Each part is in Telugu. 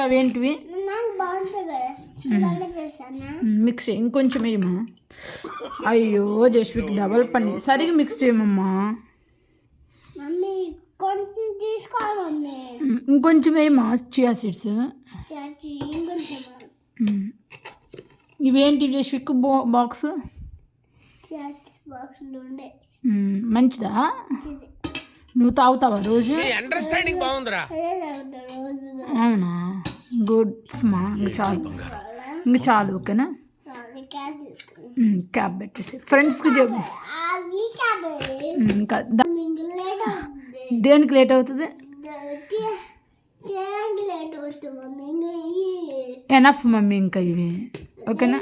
అవేంటివి మిక్స్ ఇంకొంచెం వేయమా. అయ్యో జస్విక్ డబల్ పన్నీర్ సరిగ్గా మిక్స్ చేయమమ్మా. ఇంకొంచెం వేయమా చియా సీడ్స్. ఇవేంటి జస్విక్ బాక్స్ మంచిదా? నువ్వు తాగుతావా రోజు? అండర్స్టాండింగ్ బాగుందిరా. అవునా, గుడ్ అమ్మా. ఇంక చాలు ఓకేనా. క్యాబ్ పెట్టేసి ఫ్రెండ్స్కి చెప్పు. ఇంకా దేనికి లేట్ అవుతుంది? ఎనఫ్ మమ్మీ ఇంకా ఇవి ఓకేనా.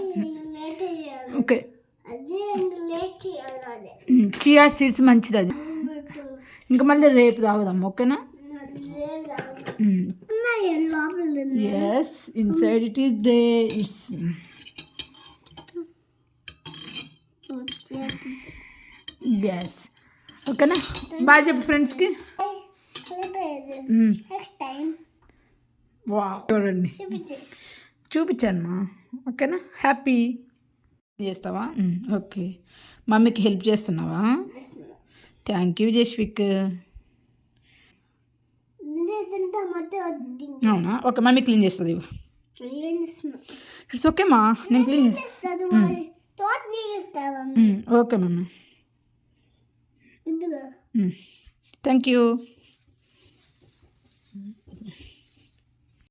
ఓకే చియా సీడ్స్ మంచిది అది. ఇంకా మళ్ళీ రేపు తాగుదాం ఓకేనా. Yes inside it is they it's yes ఓకేనా. బాయ్ చెప్పు ఫ్రెండ్స్కి. వావ్ చూడండి చూపించానమ్మా ఓకేనా. హ్యాపీ చేస్తావా? ఓకే. మమ్మీకి హెల్ప్ చేస్తున్నావా? Thank you Jasvik. అవునా, ఓకే మమ్మీ క్లీన్ చేస్తుంది. ఇట్స్ ఓకే మా, నేను క్లీన్ చేస్తాను. Okay mummy thank you.